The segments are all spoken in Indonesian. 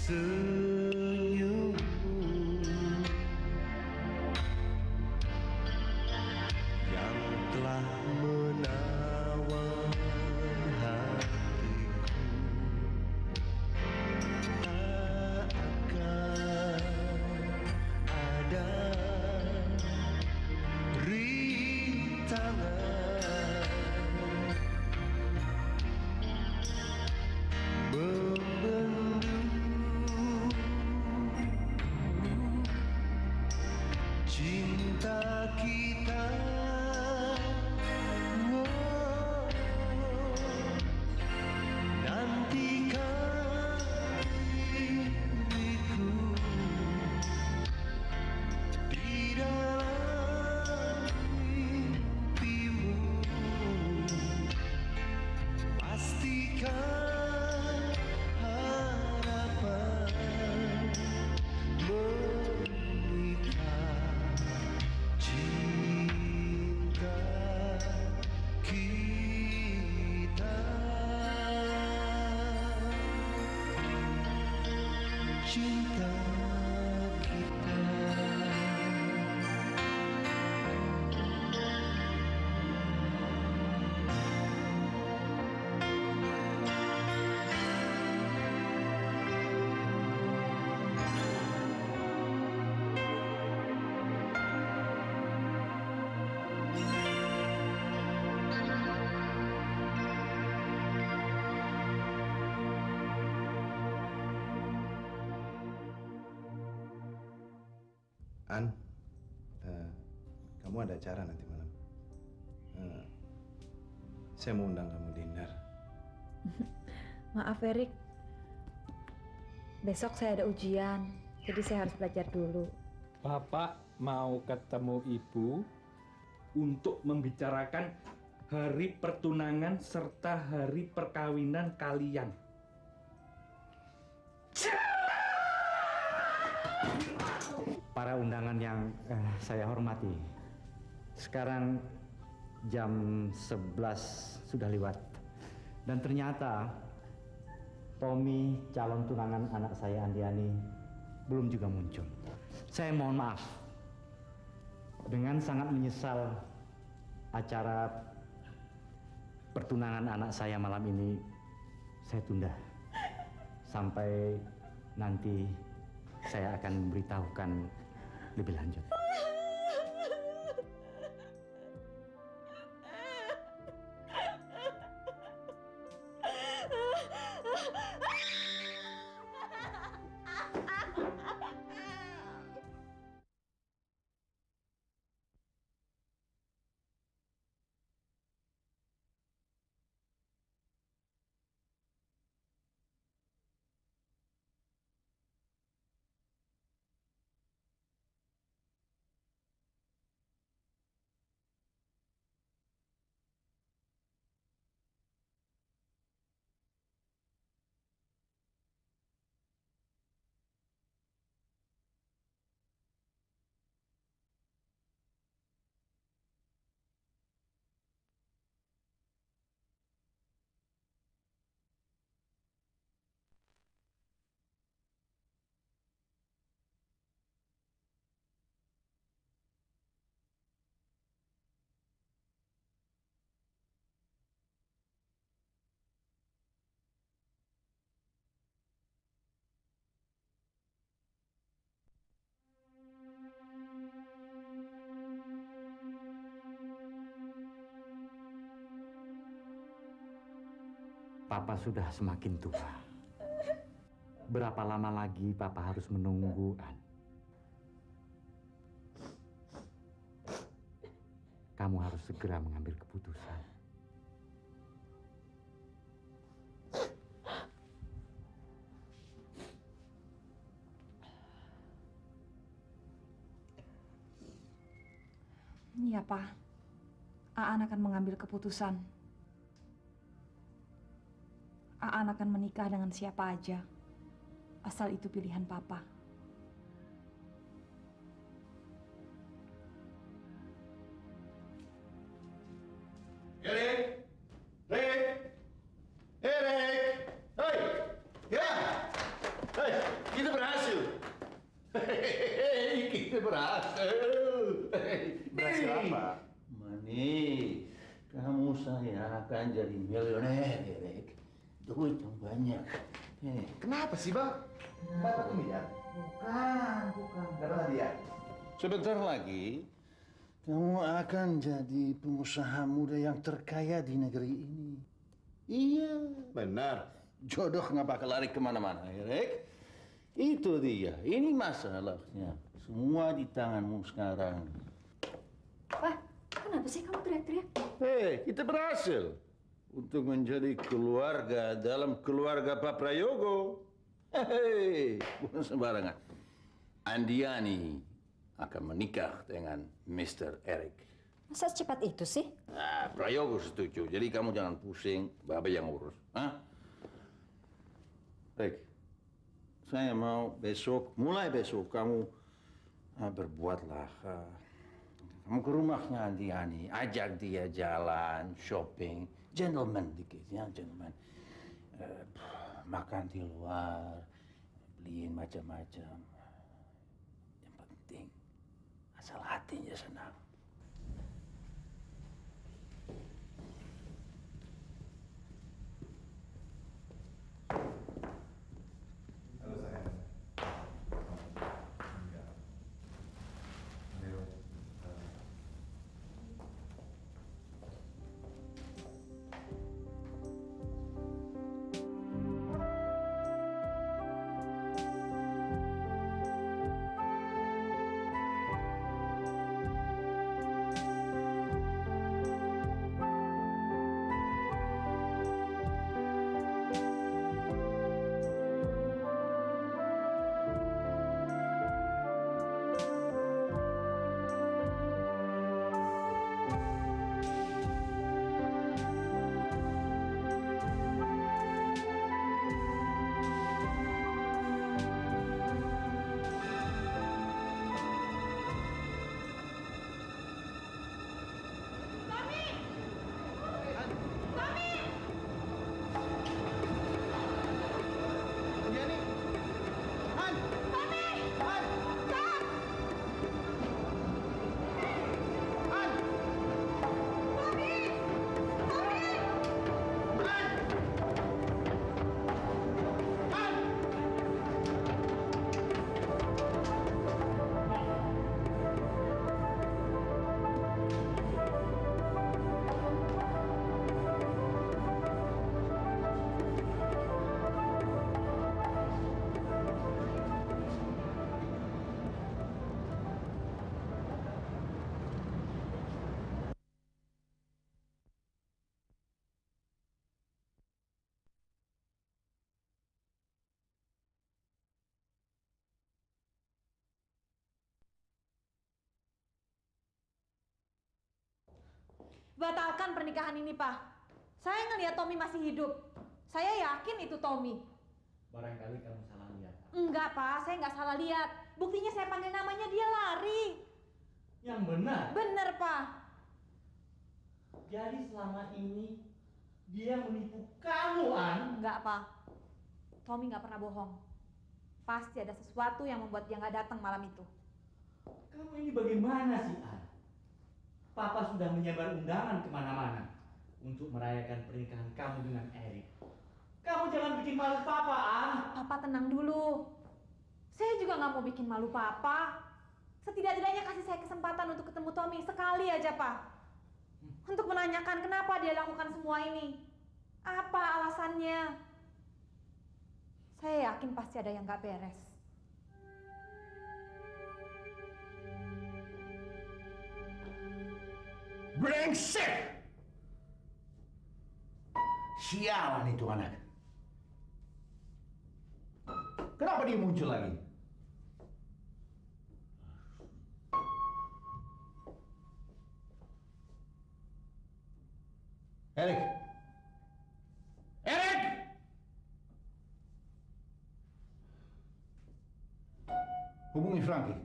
senyummu yang telah menawan hatiku. Tak akan ada rintangan membendung cinta kita. Oh, nantikan diriku di dalam mimpimu, pastikan harapan menikah cinta kita, cinta kita. An, kamu ada acara nanti malam. Saya mau undang kamu dinner. Maaf Erik, besok saya ada ujian, jadi saya harus belajar dulu. Bapak mau ketemu Ibu untuk membicarakan hari pertunangan serta hari perkawinan kalian. Para undangan yang saya hormati, sekarang jam 11 sudah lewat dan ternyata Tommy, calon tunangan anak saya Andiani, belum juga muncul. Saya mohon maaf, dengan sangat menyesal acara pertunangan anak saya malam ini saya tunda sampai nanti saya akan memberitahukan lebih lanjut. Papa sudah semakin tua. Berapa lama lagi Papa harus menunggu, An? Kamu harus segera mengambil keputusan. Iya, Pak. Aan akan mengambil keputusan. Aan akan menikah dengan siapa aja, asal itu pilihan Papa. Erik! Erik! Erik! Hei! Ya! Hei! sudah berhasil. Berhasil apa? Mani, kamu saya akan jadi milioner, Erik. Duit yang banyak. Kenapa sih, Bang? Dapat miliar? Bukan. Dapat hadiah? Sebentar lagi, kamu akan jadi pengusaha muda yang terkaya di negeri ini. Iya. Benar. Jodoh nggak bakal lari kemana-mana, Erik. Itu dia. Ini masalahnya. Semua di tanganmu sekarang. Pak, kenapa sih kamu teriak-teriak? Hei, kita berhasil untuk menjadi keluarga dalam keluarga Pak Prayogo. Hei, bukan sembarangan. Andiani akan menikah dengan Mr. Eric. Masa secepat itu sih? Nah, Prayogo setuju. Jadi kamu jangan pusing, Babe yang urus. Hah? Baik. Saya mau besok, mulai besok kamu berbuatlah. Kamu ke rumahnya Andiani, ajak dia jalan, shopping, gentleman dikit ya, gentleman. Makan di luar, beliin macam-macam. Yang penting, asal hatinya senang. Halo sayang. Batalkan pernikahan ini, Pak. Saya ngelihat Tommy masih hidup. Saya yakin itu Tommy. Barangkali kamu salah lihat. Enggak, Pak. Saya nggak salah lihat. Buktinya saya panggil namanya, dia lari. Yang benar. Bener, Pak. Jadi selama ini dia menipu kamu, An. Enggak, Pak. Tommy nggak pernah bohong. Pasti ada sesuatu yang membuat dia nggak datang malam itu. Kamu ini bagaimana sih, An? Papa sudah menyebar undangan kemana-mana untuk merayakan pernikahan kamu dengan Eric. Kamu jangan bikin malu Papa, An. Papa tenang dulu. Saya juga nggak mau bikin malu Papa. Setidak-tidaknya kasih saya kesempatan untuk ketemu Tommy sekali aja, Pak. Untuk menanyakan kenapa dia lakukan semua ini. Apa alasannya? Saya yakin pasti ada yang nggak beres. Brengsek! Sialan itu anak. Kenapa dia muncul lagi? Eric! Eric! Hubungi Frankie.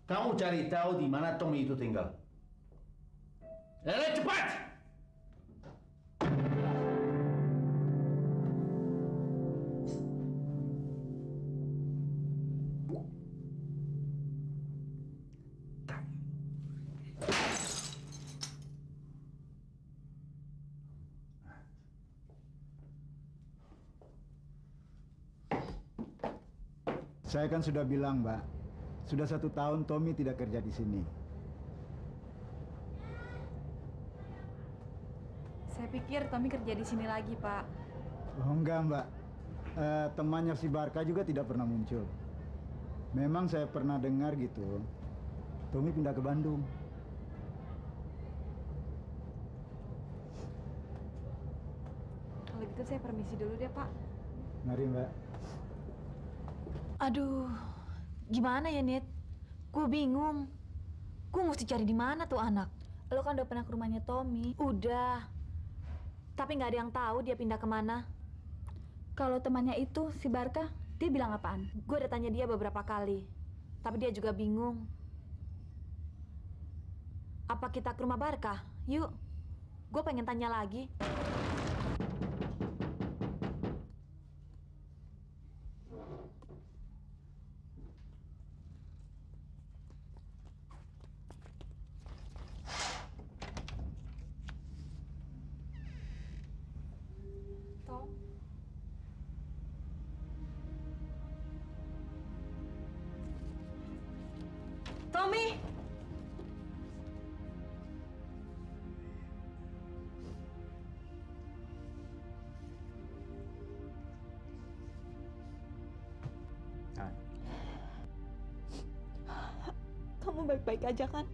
Kamu cari tahu di mana Tommy itu tinggal. Eric, cepat! Saya kan sudah bilang, Mbak. Sudah 1 tahun Tommy tidak kerja di sini. Saya pikir Tommy kerja di sini lagi, Pak. Oh enggak, Mbak. Temannya si Barka juga tidak pernah muncul. Memang saya pernah dengar gitu. Tommy pindah ke Bandung. Kalau gitu saya permisi dulu deh, Pak. Mari, Mbak. Aduh, gimana ya, Nit? Gue bingung. Gue mesti cari di mana tuh anak? Lo kan udah pernah ke rumahnya Tommy. Udah. Tapi nggak ada yang tahu dia pindah kemana. Kalau temannya itu, si Barka, dia bilang apaan? Gue udah tanya dia beberapa kali. Tapi dia juga bingung. Apa kita ke rumah Barka? Yuk. Gue pengen tanya lagi. Tom. Tommy! Hai. Kamu baik-baik aja kan?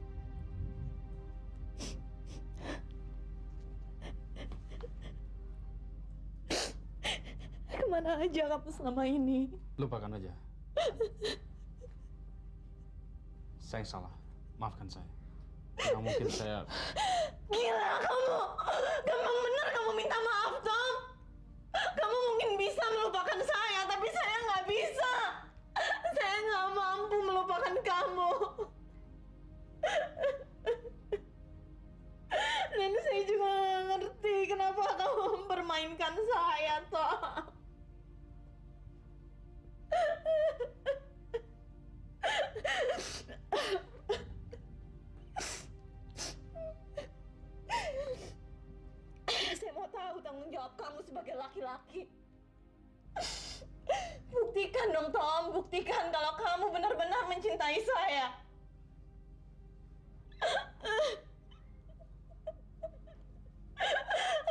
Kemana aja kamu selama ini? Lupakan aja. Saya salah. Maafkan saya. Nggak mungkin saya... Gila kamu! Gampang bener kamu minta maaf, Tom! Kamu mungkin bisa melupakan saya, tapi saya nggak bisa! Saya nggak mampu melupakan kamu! Dan saya juga nggak ngerti kenapa kamu mempermainkan saya, Tom! Saya mau tahu tanggung jawab kamu sebagai laki-laki. Buktikan dong, Tom. Buktikan kalau kamu benar-benar mencintai saya.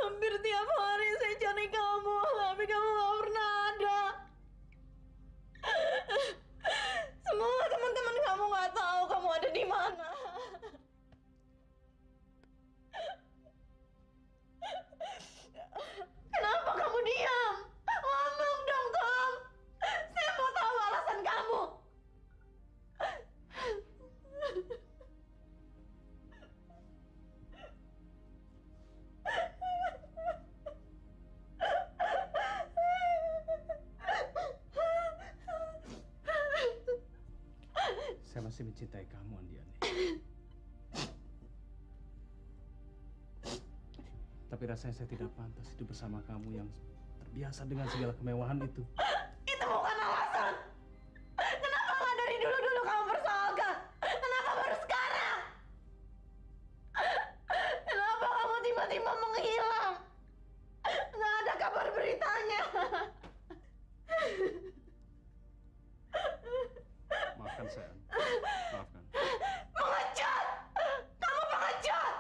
Hampir tiap hari saya cari kamu, tapi kamu gak pernah ada. Semua teman-teman kamu nggak tahu kamu ada di mana. Kenapa kamu diam? Ngomong dong, Tom. Saya mau tahu alasan kamu. Saya masih mencintai kamu, Andiani. Tapi rasanya saya tidak pantas hidup bersama kamu yang terbiasa dengan segala kemewahan itu. Itu bukan alasan. Kenapa nggak dari dulu-dulu kamu persoalkan? Kenapa baru sekarang? Kenapa kamu tiba-tiba menghilang? Nggak ada kabar beritanya. Maafkan saya. Maafkan. Pengecut! Kamu pengecut!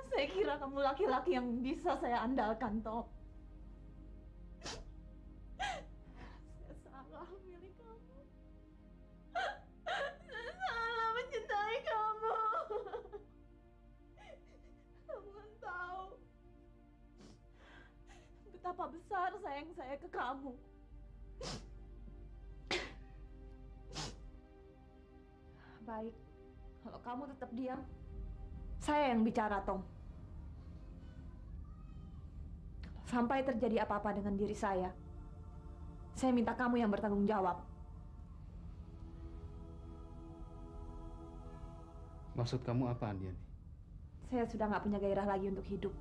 Saya kira kamu laki-laki yang bisa saya andalkan, Tom. Saya salah memilih kamu. Saya salah mencintai kamu. Kamu kan tahu betapa besar sayang saya ke kamu. Baik, kalau kamu tetap diam, saya yang bicara, Tom. Sampai terjadi apa-apa dengan diri saya minta kamu yang bertanggung jawab. Maksud kamu apa, Andiani? Saya sudah nggak punya gairah lagi untuk hidup.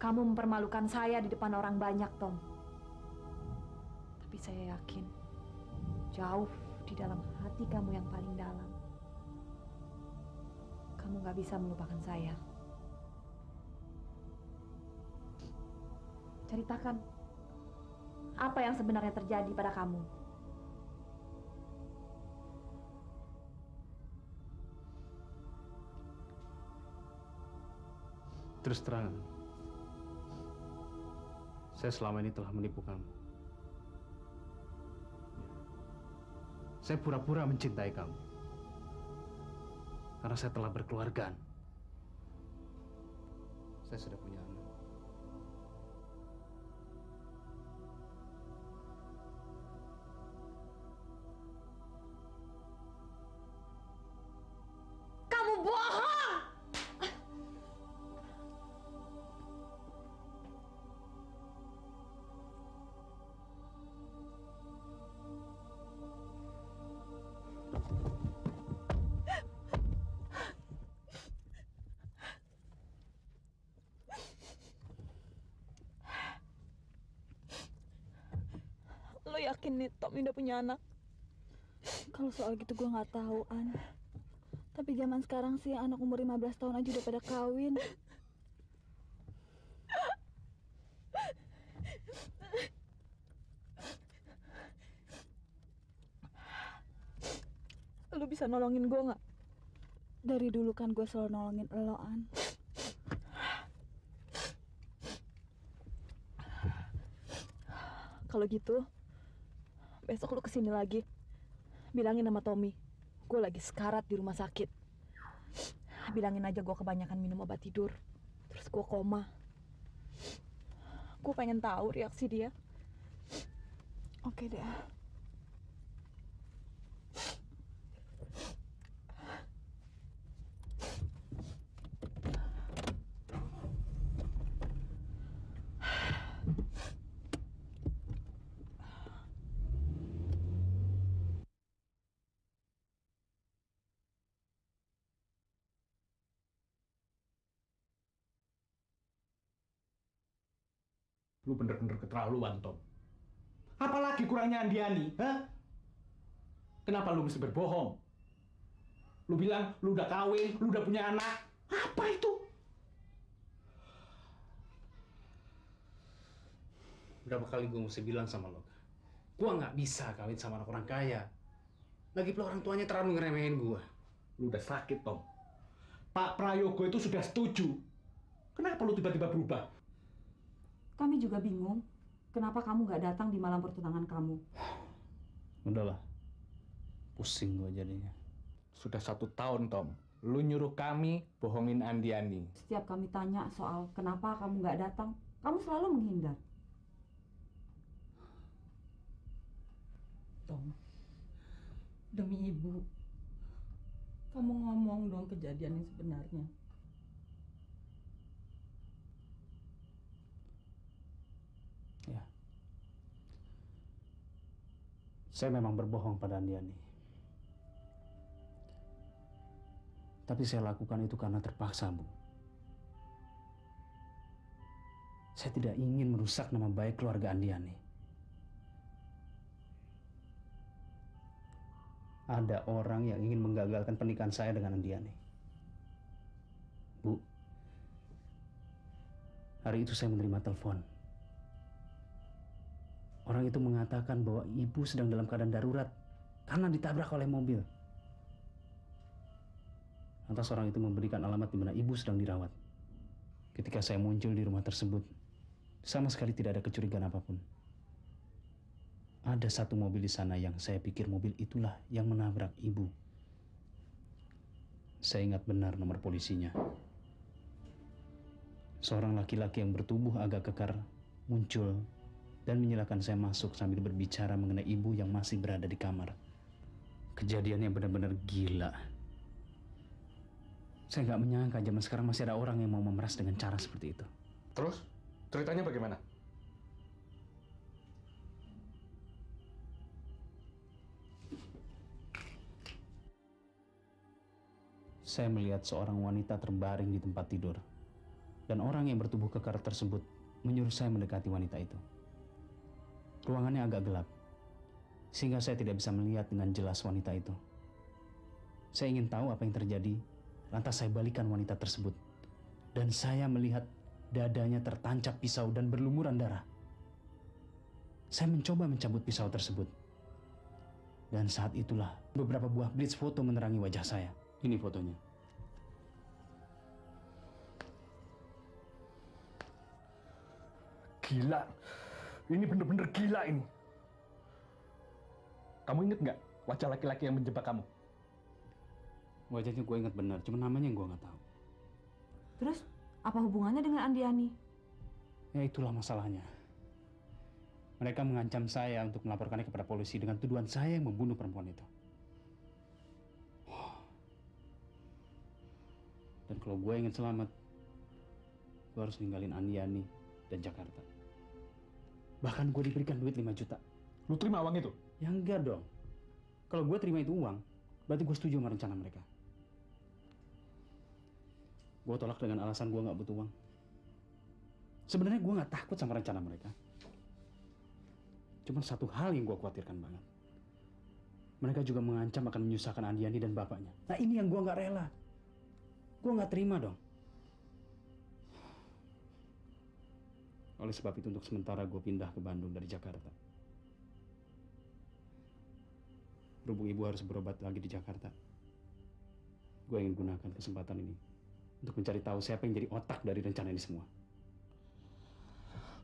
Kamu mempermalukan saya di depan orang banyak, Tom. Tapi saya yakin, jauh di di dalam hati kamu yang paling dalam, kamu nggak bisa melupakan saya. Ceritakan, apa yang sebenarnya terjadi pada kamu? Terus terang, saya selama ini telah menipu kamu. Saya pura-pura mencintai kamu. Karena saya telah berkeluarga. Saya sudah punya anak. Kamu bohong! Lo yakin nih Tommy udah punya anak? Kalau soal gitu gue nggak tahu, An. Tapi zaman sekarang sih anak umur 15 tahun aja udah pada kawin. Lo bisa nolongin gue nggak? Dari dulu kan gue selalu nolongin lo, An. Kalau gitu, besok lo kesini lagi. Bilangin sama Tommy, gue lagi sekarat di rumah sakit. Bilangin aja gue kebanyakan minum obat tidur, terus gue koma. Gue pengen tahu reaksi dia. Oke deh. Lu bener-bener keterlaluan, Tom. Apalagi kurangnya Andiani, ha? Kenapa lu mesti berbohong? Lu bilang lu udah kawin, lu udah punya anak. Apa itu? Berapa kali gue mesti bilang sama lo? Gue nggak bisa kawin sama anak orang kaya. Lagi pula orang tuanya terlalu ngeremehin gue. Lu udah sakit, Tom. Pak Prayogo itu sudah setuju. Kenapa lu tiba-tiba berubah? Kami juga bingung, kenapa kamu nggak datang di malam pertunangan kamu? Udahlah, pusing gue jadinya. Sudah 1 tahun, Tom. Lu nyuruh kami bohongin Andiani. Setiap kami tanya soal kenapa kamu nggak datang, kamu selalu menghindar. Tom, demi ibu, kamu ngomong dong kejadian yang sebenarnya. Ya. Saya memang berbohong pada Andiani. Tapi saya lakukan itu karena terpaksa, Bu. Saya tidak ingin merusak nama baik keluarga Andiani. Ada orang yang ingin menggagalkan pernikahan saya dengan Andiani. Bu, hari itu saya menerima telepon. Orang itu mengatakan bahwa ibu sedang dalam keadaan darurat karena ditabrak oleh mobil. Lantas orang itu memberikan alamat di mana ibu sedang dirawat. Ketika saya muncul di rumah tersebut, sama sekali tidak ada kecurigaan apapun. Ada satu mobil di sana yang saya pikir mobil itulah yang menabrak ibu. Saya ingat benar nomor polisinya. Seorang laki-laki yang bertubuh agak kekar muncul dan menyilahkan saya masuk sambil berbicara mengenai ibu yang masih berada di kamar. Kejadiannya benar-benar gila. Saya nggak menyangka zaman sekarang masih ada orang yang mau memeras dengan cara seperti itu. Terus, ceritanya bagaimana? Saya melihat seorang wanita terbaring di tempat tidur. Dan orang yang bertubuh kekar tersebut menyuruh saya mendekati wanita itu. Ruangannya agak gelap. Sehingga saya tidak bisa melihat dengan jelas wanita itu. Saya ingin tahu apa yang terjadi, lantas saya balikan wanita tersebut. Dan saya melihat dadanya tertancap pisau dan berlumuran darah. Saya mencoba mencabut pisau tersebut. Dan saat itulah beberapa buah blitz foto menerangi wajah saya. Ini fotonya. Gila. Ini bener-bener gila ini. Kamu inget nggak wajah laki-laki yang menjebak kamu? Wajahnya gue ingat benar, cuma namanya yang gue nggak tahu. Terus, apa hubungannya dengan Andiani? Ya itulah masalahnya. Mereka mengancam saya untuk melaporkannya kepada polisi dengan tuduhan saya yang membunuh perempuan itu. Dan kalau gue ingin selamat, gue harus ninggalin Andiani dan Jakarta. Bahkan gue diberikan duit 5 juta. Lu terima uang itu? Ya enggak dong. Kalau gue terima itu uang, berarti gue setuju sama rencana mereka. Gue tolak dengan alasan gue nggak butuh uang. Sebenarnya gue nggak takut sama rencana mereka. Cuma satu hal yang gue khawatirkan banget. Mereka juga mengancam akan menyusahkan Andiani dan bapaknya. Nah ini yang gue nggak rela. Gue nggak terima dong. Oleh sebab itu untuk sementara gue pindah ke Bandung dari Jakarta. Berhubung ibu harus berobat lagi di Jakarta, gue ingin gunakan kesempatan ini untuk mencari tahu siapa yang jadi otak dari rencana ini semua.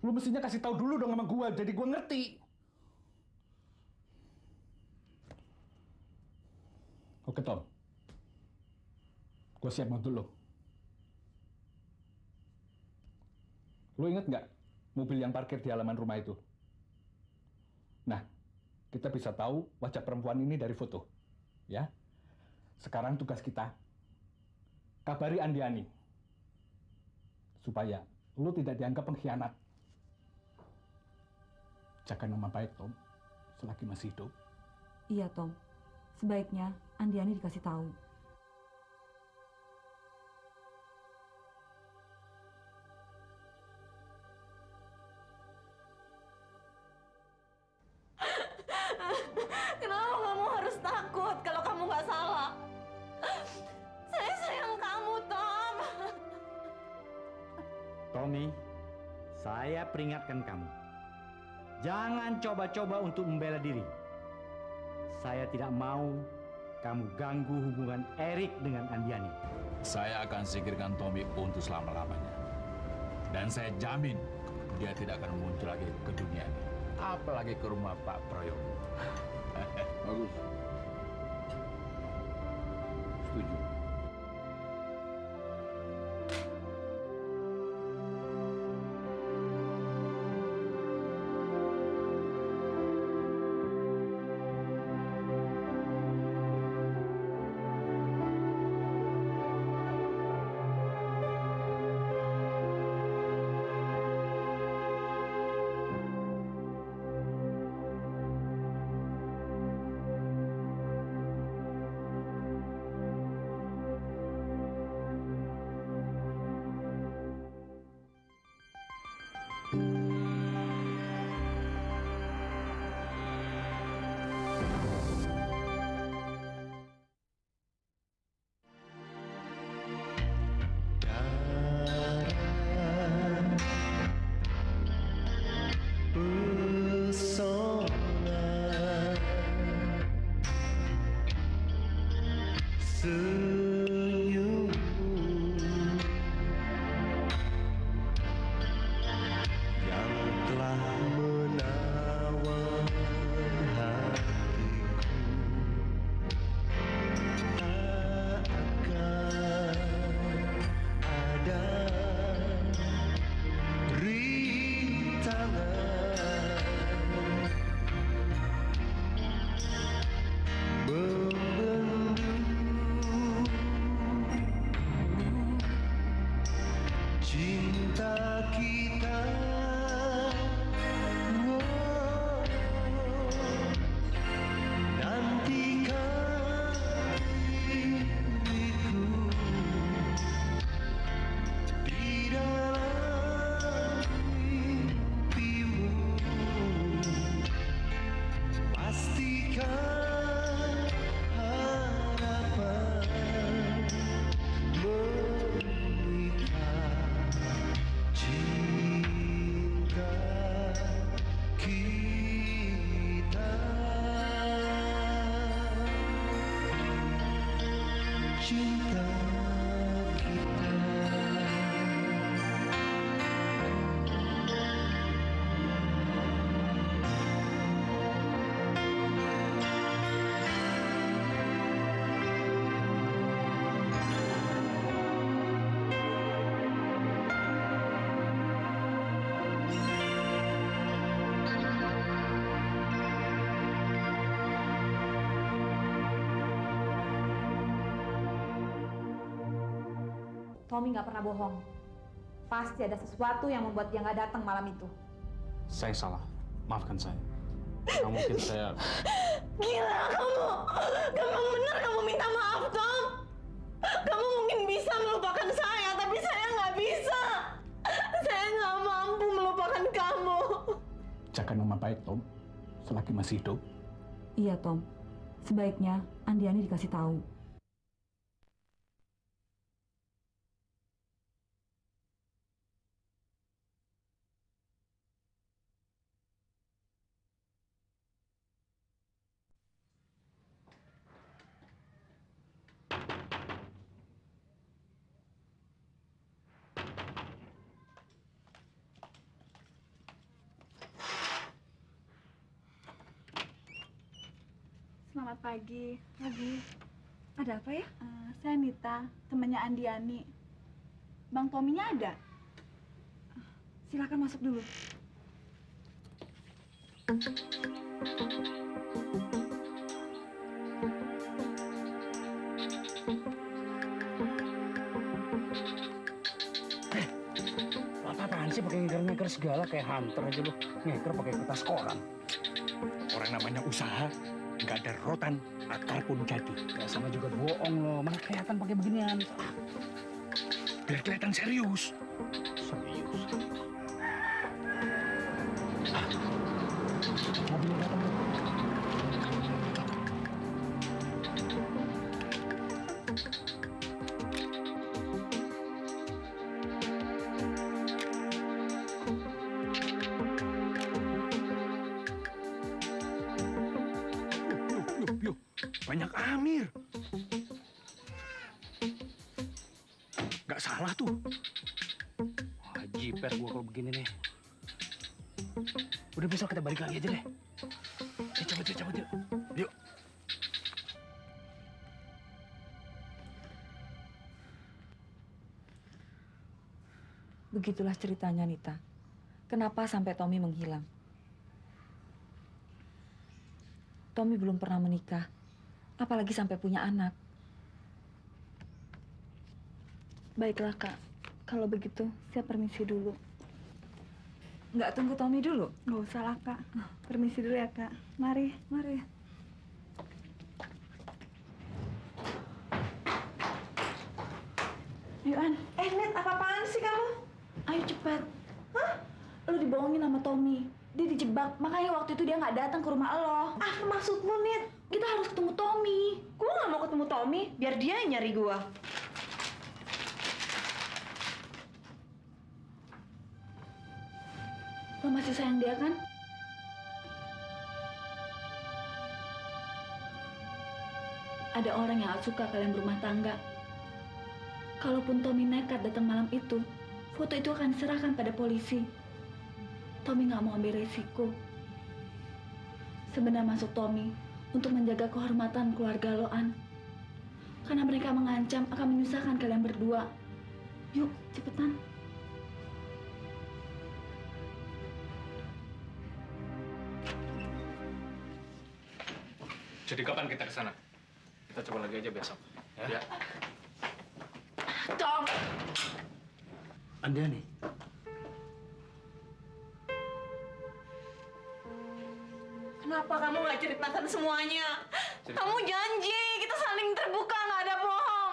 Lu mestinya kasih tahu dulu dong sama gue, jadi gue ngerti. Oke Tom, gue siap bantu lo. Lu inget nggak mobil yang parkir di halaman rumah itu? Nah, kita bisa tahu wajah perempuan ini dari foto, ya. Sekarang tugas kita, kabari Andiani, supaya lu tidak dianggap pengkhianat. Jaga nama baik, Tom, selagi masih hidup. Iya, Tom. Sebaiknya Andiani dikasih tahu. Kenapa kamu harus takut kalau kamu nggak salah? Saya sayang kamu, Tom. Tommy, saya peringatkan kamu. Jangan coba-coba untuk membela diri. Saya tidak mau kamu ganggu hubungan Erik dengan Andiani. Saya akan singkirkan Tommy untuk selama-lamanya. Dan saya jamin dia tidak akan muncul lagi ke dunia ini. Apalagi ke rumah Pak Prayogo. Bagus. Setuju. cinta kita. Tommy nggak pernah bohong. Pasti ada sesuatu yang membuat dia nggak datang malam itu. Saya salah. Maafkan saya. Nggak mungkin saya... Gila kamu! Gampang bener kamu minta maaf, Tom! Kamu mungkin bisa melupakan saya, tapi saya nggak bisa! Saya nggak mampu melupakan kamu! Jaga nama baik, Tom. Selagi masih hidup. Iya, Tom. Sebaiknya Andiani dikasih tahu. Selamat pagi. Pagi. Ada apa ya? Saya Nita, temannya Andiani. Bang Tominya ada? Silakan masuk dulu. Apaan sih pakai ngeker-ngeker segala kayak hunter aja lu. Ngeker pakai kertas koran. Orang namanya usaha, nggak ada rotan ataupun jadi. Ya sama juga bohong loh. Mana kelihatan pakai beginian. Biar kelihatan serius. Serius. Mobilnya datang. Banyak Amir. Nggak salah tuh. Wah, jiper gua kalau begini nih. Udah besok kita balik lagi aja deh. Cabut yuk. Yuk. Begitulah ceritanya, Nita. Kenapa sampai Tommy menghilang? Tommy belum pernah menikah, apalagi sampai punya anak. Baiklah, Kak. Kalau begitu, saya permisi dulu. Nggak tunggu Tommy dulu? Nggak usah lah, Kak. Permisi dulu ya, Kak. Mari. Mari. Ayo, An. Nit, apa-apaan sih kamu? Ayo cepat. Hah? Lo dibohongin sama Tommy. Dia dijebak, makanya waktu itu dia nggak datang ke rumah lo. Apa maksudmu, Nit? Kita harus ketemu Tommy. Gua nggak mau ketemu Tommy, biar dia yang nyari gua. Lo masih sayang dia kan? Ada orang yang gak suka kalian berumah tangga. Kalaupun Tommy nekat datang malam itu, foto itu akan diserahkan pada polisi. Tommy gak mau ambil resiko. Sebenarnya masuk Tommy untuk menjaga kehormatan keluarga lo, An. Karena mereka mengancam akan menyusahkan kalian berdua. Yuk, cepetan. Jadi kapan kita ke sana? Kita coba lagi aja besok. Ya. Tom! Andiani. Kenapa kamu nggak ceritakan semuanya? Kamu janji kita saling terbuka, nggak ada bohong.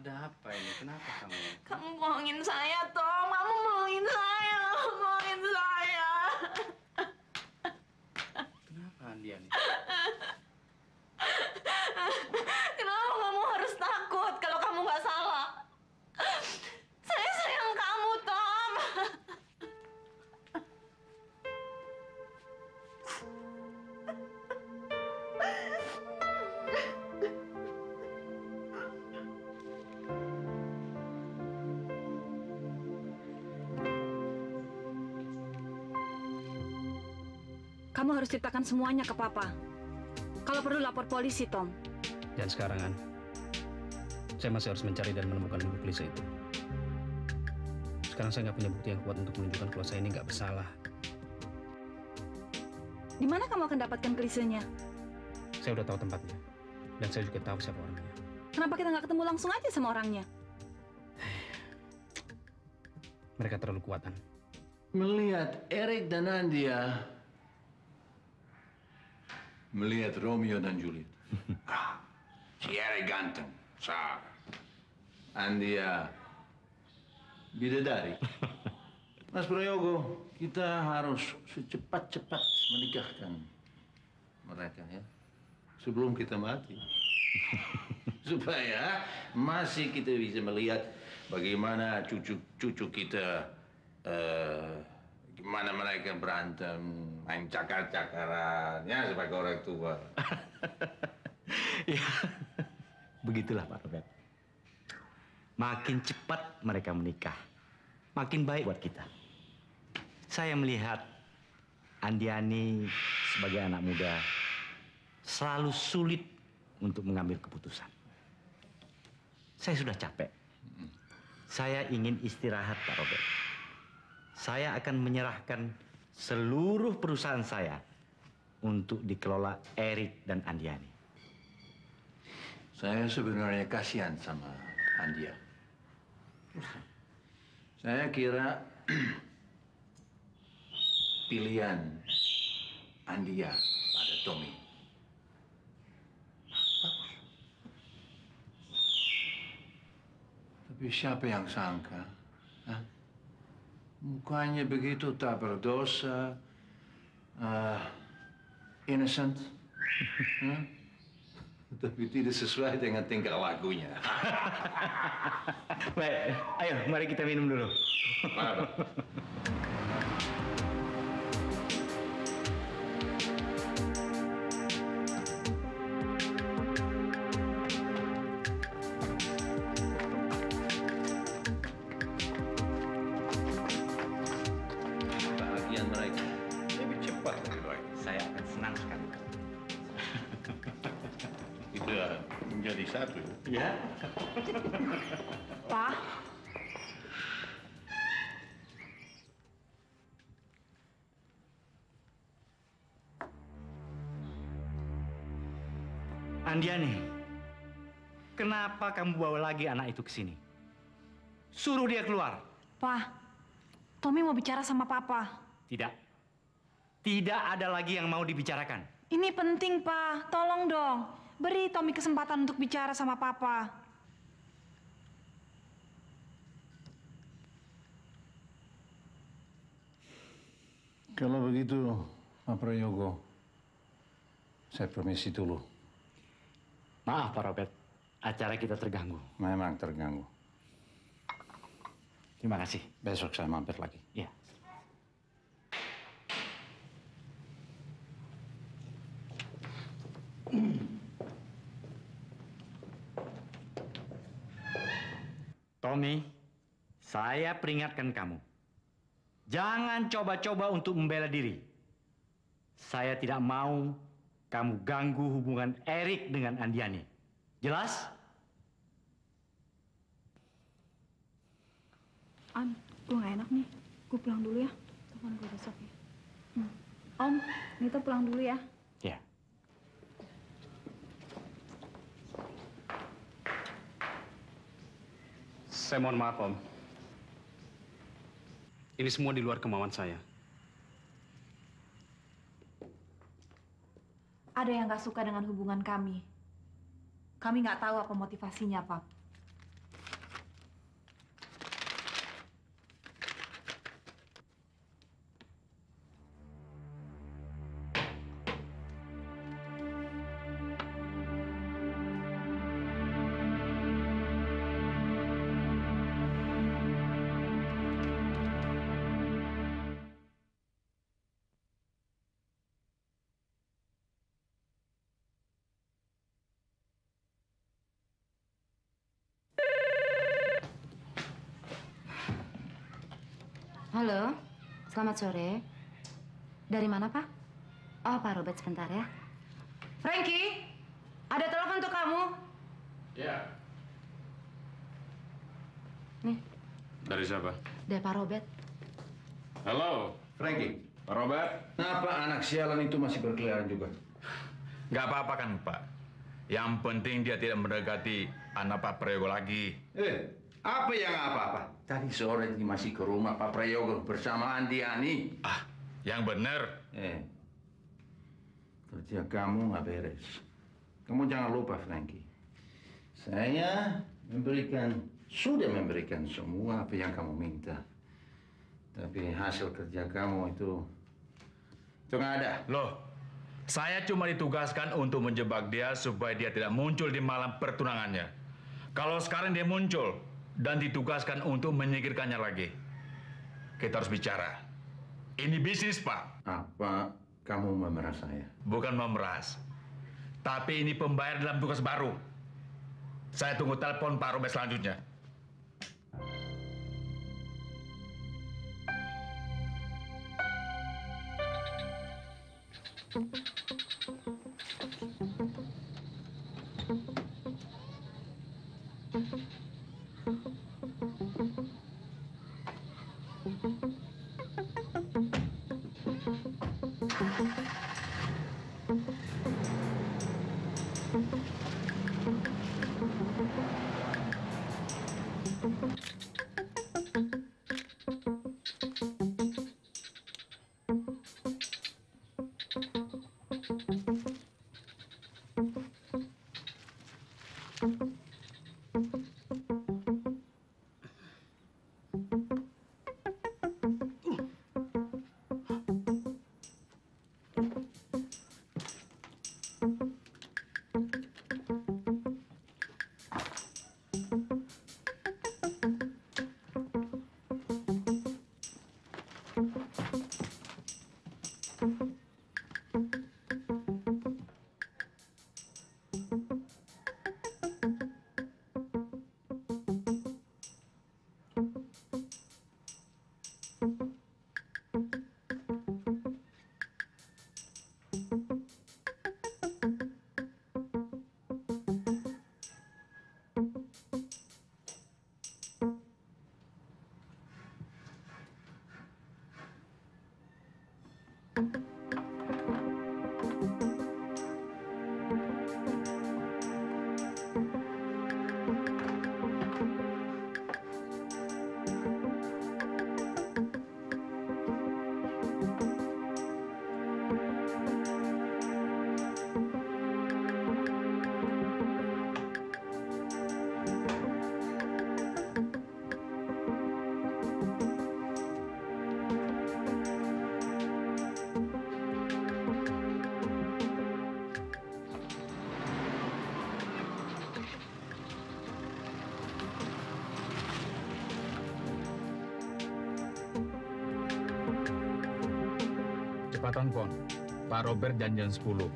Ada apa ini? Kenapa kamu? Kamu bohongin saya, Tom. Kamu bohongin saya. Bohongin saya. Kenapa Andiani? Kenapa kamu harus takut kalau kamu nggak salah? Saya sayang kamu, Tom. Kamu harus ceritakan semuanya ke Papa. Kalau perlu lapor polisi, Tom. Dan sekarang, An, saya masih harus mencari dan menemukan ibu Lisa itu. Sekarang saya nggak punya bukti yang kuat untuk menunjukkan kalau saya ini nggak bersalah. Di mana kamu akan dapatkan kelisenya? Saya udah tahu tempatnya. Dan saya juga tahu siapa orangnya. Kenapa kita nggak ketemu langsung aja sama orangnya? Mereka terlalu kuat, An. Melihat Erik dan Andia, melihat Romeo dan Juliet. Si Erik ganteng, sah. Andia bidadari. Mas Prayogo, kita harus secepat-cepat menikahkan mereka ya, sebelum kita mati. Supaya masih kita bisa melihat bagaimana cucu kita, gimana mereka berantem, main cakar-cakaran, ya sebagai orang tua. Ya, begitulah Pak Robert. Makin cepat mereka menikah, makin baik buat kita. Saya melihat Andiani sebagai anak muda selalu sulit untuk mengambil keputusan. Saya sudah capek. Saya ingin istirahat, Pak Robert. Saya akan menyerahkan seluruh perusahaan saya untuk dikelola Erik dan Andiani. Saya sebenarnya kasihan sama Andia. Saya kira pilihan Andia pada Tommy bagus. Tapi siapa yang sangka? Hah? Mukanya begitu tak berdosa, innocent, tapi tidak sesuai dengan tingkah lakunya. Baik, ayo mari kita minum dulu. Mana, Pak? Bahagian mereka lebih cepat lebih baik. Saya akan senang sekali. Kita menjadi satu. Ya. Pak, Andiani, kenapa kamu bawa lagi anak itu ke sini? Suruh dia keluar. Pak, Tommy mau bicara sama Papa. Tidak. Tidak ada lagi yang mau dibicarakan. Ini penting, Pak. Tolong dong. Beri Tommy kesempatan untuk bicara sama Papa. Kalau begitu, Pak Prayogo, saya permisi dulu. Maaf Pak Robert, acara kita terganggu. Memang terganggu. Terima kasih. Besok saya mampir lagi. Iya. Tommy, saya peringatkan kamu. Jangan coba-coba untuk membela diri. Saya tidak mau kamu ganggu hubungan Erik dengan Andiani. Jelas? An, gue gak enak nih. Gue pulang dulu ya. Telepon gue besok ya. Om, Nita pulang dulu ya. Ya. Saya mohon maaf, Om. Ini semua di luar kemauan saya. Ada yang nggak suka dengan hubungan kami. Kami nggak tahu apa motivasinya, Pak. Halo, selamat sore. Dari mana, Pak? Oh, Pak Robert sebentar ya. Frankie, ada telepon untuk kamu. Ya. Nih, Dari siapa? dari Pak Robert. Halo. Frankie, Pak Robert. kenapa anak sialan itu masih berkeliaran juga? Nggak apa-apa kan, Pak? Yang penting dia tidak mendekati anak Pak Prayogo lagi. Apa yang apa-apa? Tadi sore ini masih ke rumah Pak Prayogo bersama Andi Ani. Yang benar. Kerja kamu nggak beres. Kamu jangan lupa, Frankie. Saya sudah memberikan semua apa yang kamu minta. Tapi hasil kerja kamu itu nggak ada. Loh, saya cuma ditugaskan untuk menjebak dia supaya dia tidak muncul di malam pertunangannya. Kalau sekarang dia muncul dan ditugaskan untuk menyingkirkannya lagi, kita harus bicara. Ini bisnis, Pak. Apa kamu memeras saya? Bukan memeras. Tapi ini pembayar dalam tugas baru. Saya tunggu telepon Pak Robert selanjutnya. Cepatan, Pon. Pak Robert janjian 10.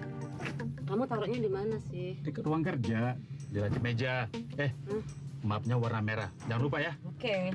Kamu taruhnya di mana sih? Di ruang kerja, di lantai meja. Mapnya warna merah. Jangan lupa ya. Oke.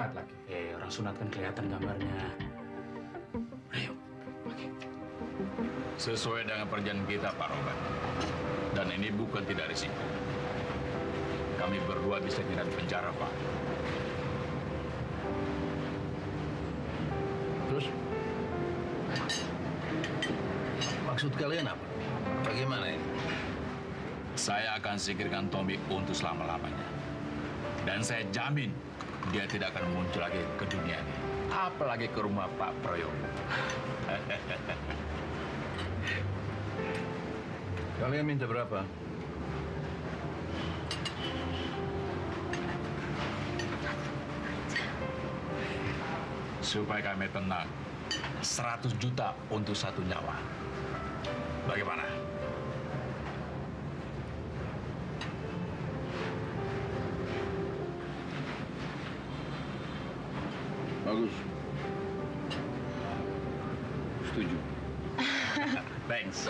sunat lagi. Orang sunat kan kelihatan gambarnya. Ayo. Sesuai dengan perjanjian kita, Pak Robert. Dan ini bukan tidak risiko. Kami berdua bisa tidak di penjara, Pak. Terus? Maksud kalian apa? Bagaimana ini? Saya akan singkirkan Tommy untuk selama-lamanya. Dan saya jamin dia tidak akan muncul lagi ke dunia ini. Apalagi ke rumah Pak Prayogo. Kalian minta berapa? Supaya kami tenang, 100 juta untuk 1 nyawa. Bagaimana? Bagus. Setuju. Thanks.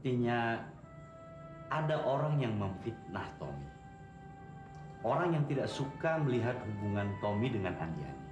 Sepertinya ada orang yang memfitnah Tommy. Orang yang tidak suka melihat hubungan Tommy dengan Andiani.